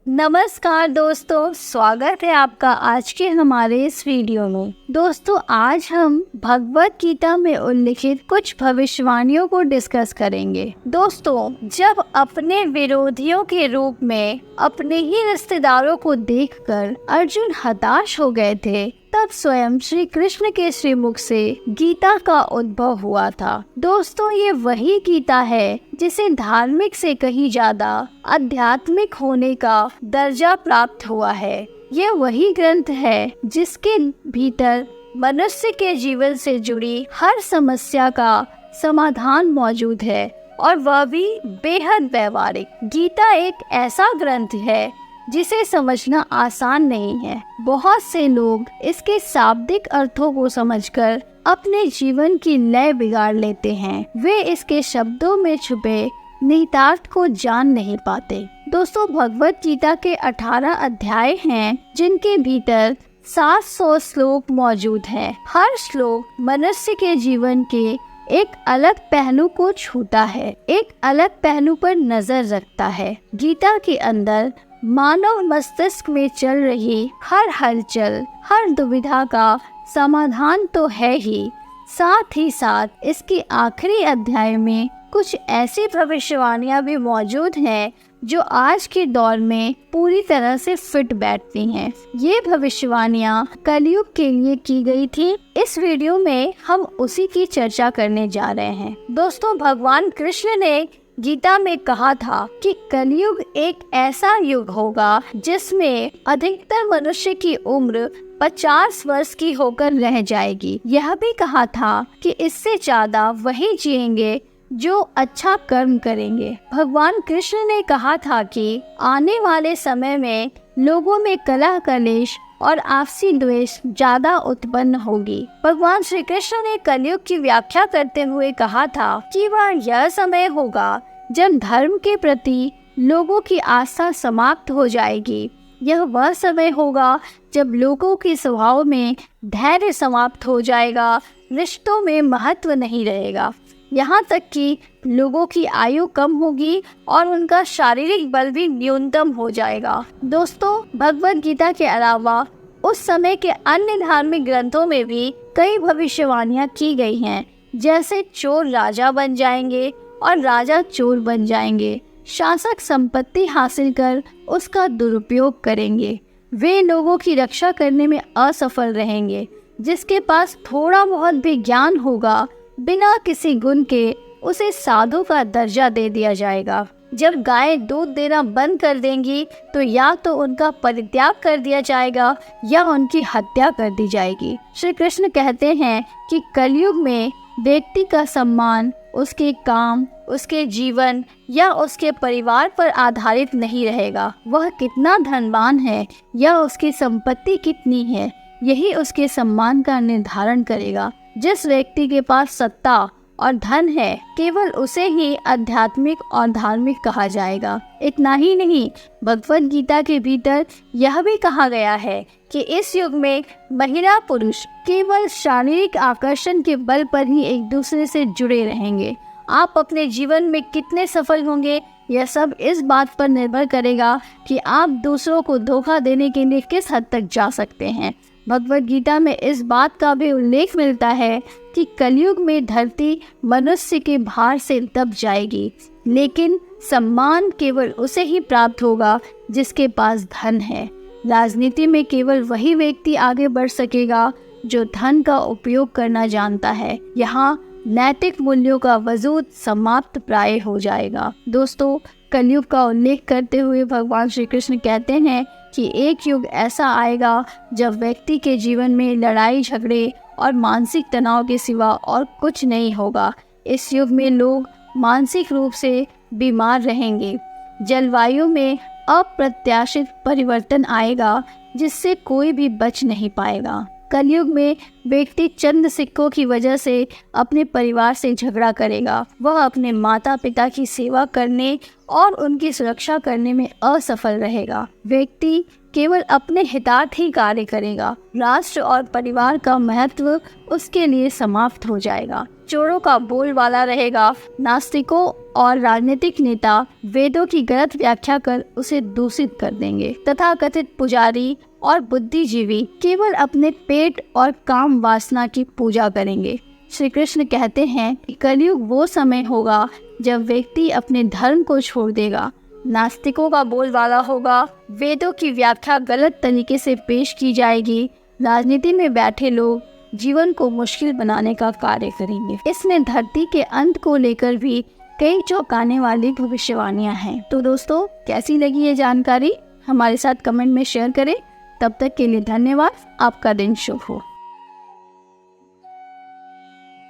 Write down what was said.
नमस्कार दोस्तों, स्वागत है आपका आज के हमारे इस वीडियो में। दोस्तों, आज हम भगवत गीता में उल्लिखित कुछ भविष्यवाणियों को डिस्कस करेंगे। दोस्तों, जब अपने विरोधियों के रूप में अपने ही रिश्तेदारों को देखकर अर्जुन हताश हो गए थे, तब स्वयं श्री कृष्ण के श्रीमुख से गीता का उद्भव हुआ था। दोस्तों, ये वही गीता है जिसे धार्मिक से कहीं ज्यादा आध्यात्मिक होने का दर्जा प्राप्त हुआ है। ये वही ग्रंथ है जिसके भीतर मनुष्य के जीवन से जुड़ी हर समस्या का समाधान मौजूद है, और वह भी बेहद व्यवहारिक। गीता एक ऐसा ग्रंथ है जिसे समझना आसान नहीं है। बहुत से लोग इसके शाब्दिक अर्थों को समझकर अपने जीवन की लय बिगाड़ लेते हैं। वे इसके शब्दों में छुपे निहितार्थ को जान नहीं पाते। दोस्तों, भगवत गीता के 18 अध्याय हैं, जिनके भीतर 700 श्लोक मौजूद हैं। हर श्लोक मनुष्य के जीवन के एक अलग पहलू को छूता है, एक अलग पहलू पर नजर रखता है। गीता के अंदर मानव मस्तिष्क में चल रही हर हलचल, हर दुविधा का समाधान तो है ही, साथ ही साथ इसके आखिरी अध्याय में कुछ ऐसी भविष्यवाणियां भी मौजूद हैं जो आज के दौर में पूरी तरह से फिट बैठती हैं। ये भविष्यवाणियां कलयुग के लिए की गई थी। इस वीडियो में हम उसी की चर्चा करने जा रहे हैं। दोस्तों, भगवान कृष्ण ने गीता में कहा था कि कलयुग एक ऐसा युग होगा जिसमें अधिकतर मनुष्य की उम्र 50 वर्ष की होकर रह जाएगी। यह भी कहा था कि इससे ज्यादा वही जिएंगे जो अच्छा कर्म करेंगे। भगवान कृष्ण ने कहा था कि आने वाले समय में लोगों में कलह कलेश और आपसी द्वेष ज्यादा उत्पन्न होगी। भगवान श्री कृष्ण ने कलयुग की व्याख्या करते हुए कहा था कि वह यह समय होगा जब धर्म के प्रति लोगों की आस्था समाप्त हो जाएगी। यह वह समय होगा जब लोगों के स्वभाव में धैर्य समाप्त हो जाएगा, रिश्तों में महत्व नहीं रहेगा, यहाँ तक कि लोगों की आयु कम होगी और उनका शारीरिक बल भी न्यूनतम हो जाएगा। दोस्तों, भगवत गीता के अलावा उस समय के अन्य धार्मिक ग्रंथों में भी कई भविष्यवाणियां की गई हैं, जैसे चोर राजा बन जाएंगे और राजा चोर बन जाएंगे, शासक संपत्ति हासिल कर उसका दुरुपयोग करेंगे, वे लोगों की रक्षा करने में असफल रहेंगे, जिसके पास थोड़ा बहुत भी ज्ञान होगा बिना किसी गुण के उसे साधु का दर्जा दे दिया जाएगा। जब गायें दूध देना बंद कर देंगी तो या तो उनका परित्याग कर दिया जाएगा या उनकी हत्या कर दी जाएगी। श्री कृष्ण कहते हैं कि कलयुग में व्यक्ति का सम्मान उसके काम, उसके जीवन या उसके परिवार पर आधारित नहीं रहेगा। वह कितना धनवान है या उसकी संपत्ति कितनी है, यही उसके सम्मान का निर्धारण करेगा। जिस व्यक्ति के पास सत्ता और धन है, केवल उसे ही आध्यात्मिक और धार्मिक कहा जाएगा। इतना ही नहीं, भगवत गीता के भीतर यह भी कहा गया है कि इस युग में महिला पुरुष केवल शारीरिक आकर्षण के बल पर ही एक दूसरे से जुड़े रहेंगे। आप अपने जीवन में कितने सफल होंगे, यह सब इस बात पर निर्भर करेगा कि आप दूसरों को धोखा देने के लिए किस हद तक जा सकते हैं। भगवत गीता में इस बात का भी उल्लेख मिलता है कि कलयुग में धरती मनुष्य के भार से दब जाएगी, लेकिन सम्मान केवल उसे ही प्राप्त होगा जिसके पास धन है। राजनीति में केवल वही व्यक्ति आगे बढ़ सकेगा जो धन का उपयोग करना जानता है। यहाँ नैतिक मूल्यों का वजूद समाप्त प्राय हो जाएगा। दोस्तों, कलयुग का उल्लेख करते हुए भगवान श्री कृष्ण कहते हैं कि एक युग ऐसा आएगा जब व्यक्ति के जीवन में लड़ाई झगड़े और मानसिक तनाव के सिवा और कुछ नहीं होगा। इस युग में लोग मानसिक रूप से बीमार रहेंगे। जलवायु में अप्रत्याशित परिवर्तन आएगा जिससे कोई भी बच नहीं पाएगा। कलयुग में व्यक्ति चंद सिक्कों की वजह से अपने परिवार से झगड़ा करेगा। वह अपने माता पिता की सेवा करने और उनकी सुरक्षा करने में असफल रहेगा। व्यक्ति केवल अपने हितार्थ ही कार्य करेगा। राष्ट्र और परिवार का महत्व उसके लिए समाप्त हो जाएगा। चोरों का बोलबाला रहेगा। नास्तिकों और राजनीतिक नेता वेदों की गलत व्याख्या कर उसे दूषित कर देंगे। तथाकथित पुजारी और बुद्धिजीवी केवल अपने पेट और काम वासना की पूजा करेंगे। श्री कृष्ण कहते हैं कि कलयुग वो समय होगा जब व्यक्ति अपने धर्म को छोड़ देगा। नास्तिकों का बोलबाला होगा, वेदों की व्याख्या गलत तरीके से पेश की जाएगी। राजनीति में बैठे लोग जीवन को मुश्किल बनाने का कार्य करेंगे। इसमें धरती के अंत को लेकर भी कई चौंकाने वाली भविष्यवाणियां हैं। तो दोस्तों, कैसी लगी ये जानकारी हमारे साथ कमेंट में शेयर करें। तब तक के लिए धन्यवाद। आपका दिन शुभ हो।